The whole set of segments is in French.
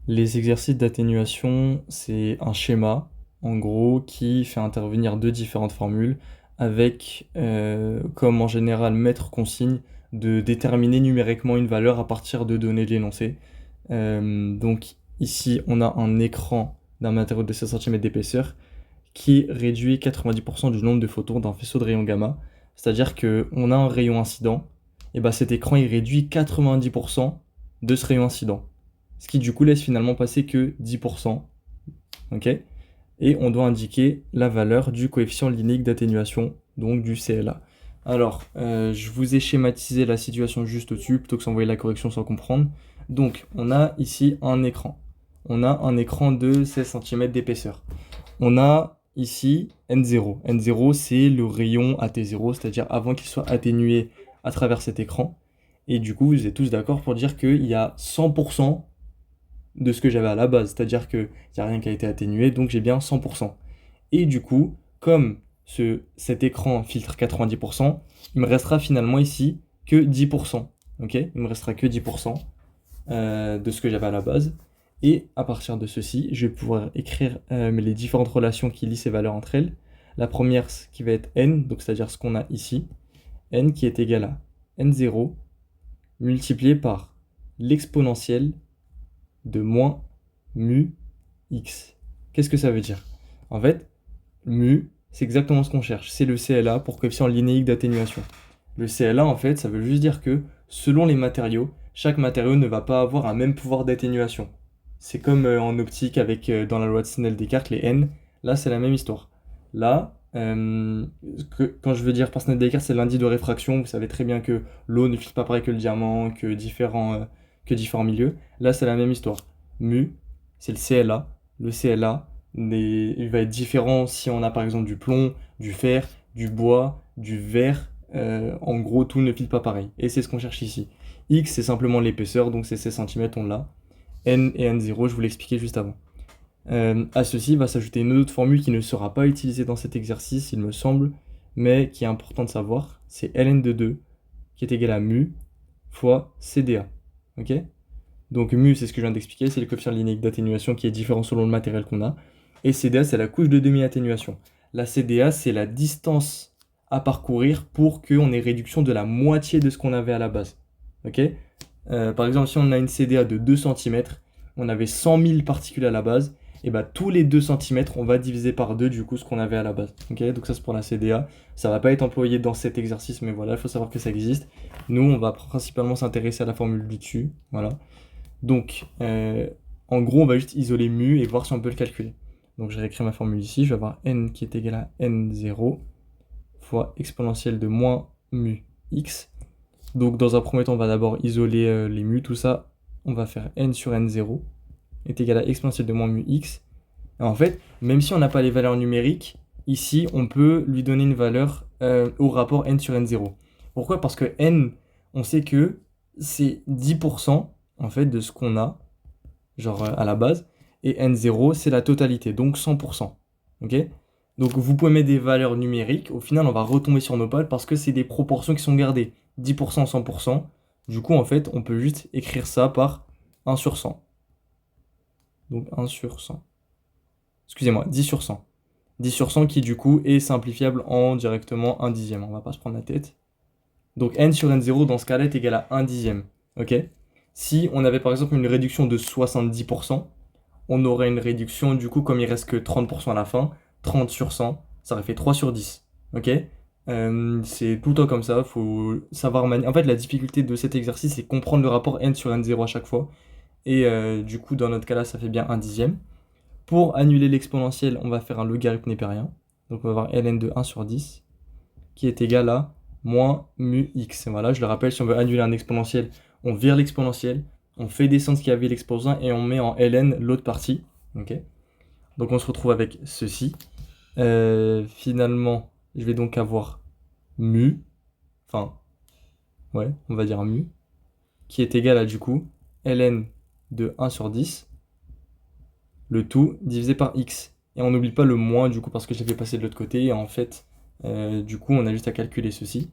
Les exercices d'atténuation, c'est un schéma, en gros, qui fait intervenir deux différentes formules avec, comme en général maître consigne, de déterminer numériquement une valeur à partir de données de l'énoncé. Donc ici, on a un écran d'un matériau de 16 cm d'épaisseur qui réduit 90% du nombre de photons d'un faisceau de rayons gamma. C'est-à-dire qu'on a un rayon incident, et bah cet écran il réduit 90% de ce rayon incident. Ce qui du coup laisse finalement passer que 10%. Ok, et on doit indiquer la valeur du coefficient linéique d'atténuation, donc du CLA. Alors, je vous ai schématisé la situation juste au-dessus, plutôt que s'envoyer la correction sans comprendre. Donc, on a ici un écran. On a un écran de 16 cm d'épaisseur. On a ici N0. N0, c'est le rayon AT0, c'est-à-dire avant qu'il soit atténué à travers cet écran. Et du coup, vous êtes tous d'accord pour dire qu'il y a 100% de ce que j'avais à la base, c'est-à-dire qu'il n'y a rien qui a été atténué, donc j'ai bien 100%. Et du coup, comme cet écran filtre 90%, il me restera finalement ici que 10%. Ok, il me restera que 10% de ce que j'avais à la base. Et à partir de ceci, je vais pouvoir écrire les différentes relations qui lient ces valeurs entre elles. La première qui va être n, donc c'est-à-dire ce qu'on a ici, n qui est égal à n0 multiplié par l'exponentielle de moins mu x. Qu'est-ce que ça veut dire? En fait, mu, c'est exactement ce qu'on cherche. C'est le CLA pour coefficient linéique d'atténuation. Le CLA, en fait, ça veut juste dire que selon les matériaux, chaque matériau ne va pas avoir un même pouvoir d'atténuation. C'est comme en optique avec dans la loi de Snell-Descartes, les N. Là, c'est la même histoire. Là, quand je veux dire par Snell-Descartes, c'est l'indice de réfraction. Vous savez très bien que l'eau ne filtre pas pareil que le diamant, que différents milieux. Là, c'est la même histoire. Mu, c'est le CLA. Le CLA, il va être différent si on a par exemple du plomb, du fer, du bois, du verre. En gros, tout ne file pas pareil. Et c'est ce qu'on cherche ici. X, c'est simplement l'épaisseur, donc c'est 16 cm, on l'a. N et N0, je vous l'ai expliqué juste avant. À ceci va s'ajouter une autre formule qui ne sera pas utilisée dans cet exercice, il me semble, mais qui est important de savoir. C'est ln de 2 qui est égal à mu fois CDA. Ok? Donc mu, c'est ce que je viens d'expliquer, c'est le coefficient linéique d'atténuation qui est différent selon le matériel qu'on a. Et CDA, c'est la couche de demi-atténuation. La CDA, c'est la distance à parcourir pour qu'on ait réduction de la moitié de ce qu'on avait à la base. Ok? Par exemple, si on a une CDA de 2 cm, on avait 100 000 particules à la base, et bah tous les 2 cm, on va diviser par 2 du coup ce qu'on avait à la base. Ok? Donc ça c'est pour la CDA. Ça va pas être employé dans cet exercice, mais voilà, il faut savoir que ça existe. Nous, on va principalement s'intéresser à la formule du dessus. Voilà. Donc, en gros, on va juste isoler mu et voir si on peut le calculer. Donc, je réécris ma formule ici. Je vais avoir n qui est égal à n0 fois exponentielle de moins mu x. Donc, dans un premier temps, on va d'abord isoler les mu, tout ça. On va faire n sur n0 est égal à exponentielle de moins mu x. Et en fait, même si on n'a pas les valeurs numériques, ici, on peut lui donner une valeur au rapport n sur n0. Pourquoi? Parce que n, on sait que c'est 10% en fait de ce qu'on a, genre à la base, et n0 c'est la totalité, donc 100%. Ok? Donc vous pouvez mettre des valeurs numériques, au final on va retomber sur nos pattes parce que c'est des proportions qui sont gardées, 10%, 100%. Du coup en fait on peut juste écrire ça par 1 sur 100. Donc 1 sur 100. Excusez-moi, 10 sur 100. 10 sur 100 qui du coup est simplifiable en directement 1 dixième, on va pas se prendre la tête. Donc n sur n0 dans ce cas-là est égal à 1 dixième. Ok? Si on avait par exemple une réduction de 70%, on aurait une réduction du coup comme il reste que 30% à la fin, 30 sur 100, ça aurait fait 3 sur 10. Ok? C'est tout le temps comme ça, faut savoir En fait, la difficulté de cet exercice, c'est comprendre le rapport n sur n0 à chaque fois. Et du coup, dans notre cas là, ça fait bien 1 dixième. Pour annuler l'exponentielle, on va faire un logarithme népérien. Donc on va avoir ln de 1 sur 10 qui est égal à moins mu x. Voilà, je le rappelle, si on veut annuler un exponentiel, on vire l'exponentielle, on fait descendre ce qu'il y avait l'exposant et on met en ln l'autre partie. Ok. Donc on se retrouve avec ceci. Finalement, je vais donc avoir mu, enfin, ouais, on va dire mu, qui est égal à du coup ln de 1 sur 10, le tout divisé par x. Et on n'oublie pas le moins du coup parce que je l'ai fait passer de l'autre côté. Et en fait, du coup, on a juste à calculer ceci.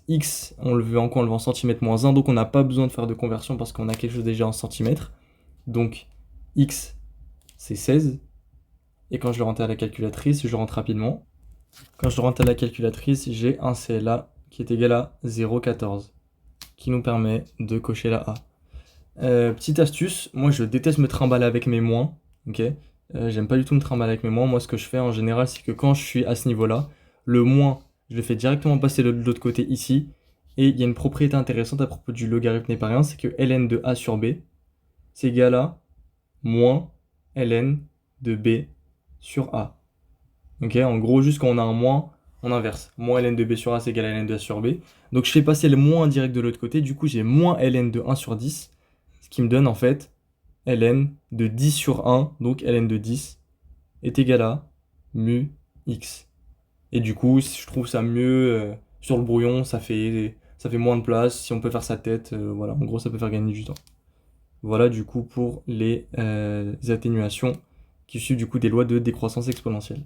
X, on le veut en quoi? On le veut en centimètres moins 1, donc on n'a pas besoin de faire de conversion parce qu'on a quelque chose déjà en centimètres. Donc, x, c'est 16. Et quand je le rentre à la calculatrice, je rentre rapidement. Quand je le rentre à la calculatrice, j'ai un CLA qui est égal à 0,14, qui nous permet de cocher la A. Petite astuce, moi je déteste me trimballer avec mes moins, ok? J'aime pas du tout me trimballer avec mes moins. Moi ce que je fais en général, c'est que quand je suis à ce niveau-là, le moins, je le fais directement passer de l'autre côté ici. Et il y a une propriété intéressante à propos du logarithme népérien, c'est que ln de A sur B, c'est égal à moins ln de B sur A. Ok, en gros, juste quand on a un moins, on inverse. Moins ln de B sur A, c'est égal à ln de A sur B. Donc je fais passer le moins direct de l'autre côté, du coup j'ai moins ln de 1 sur 10, ce qui me donne en fait ln de 10 sur 1, donc ln de 10, est égal à mu x. Et du coup, je trouve ça mieux sur le brouillon, ça fait moins de place. Si on peut faire sa tête, voilà, en gros, ça peut faire gagner du temps. Voilà du coup pour les atténuations qui suivent du coup des lois de décroissance exponentielle.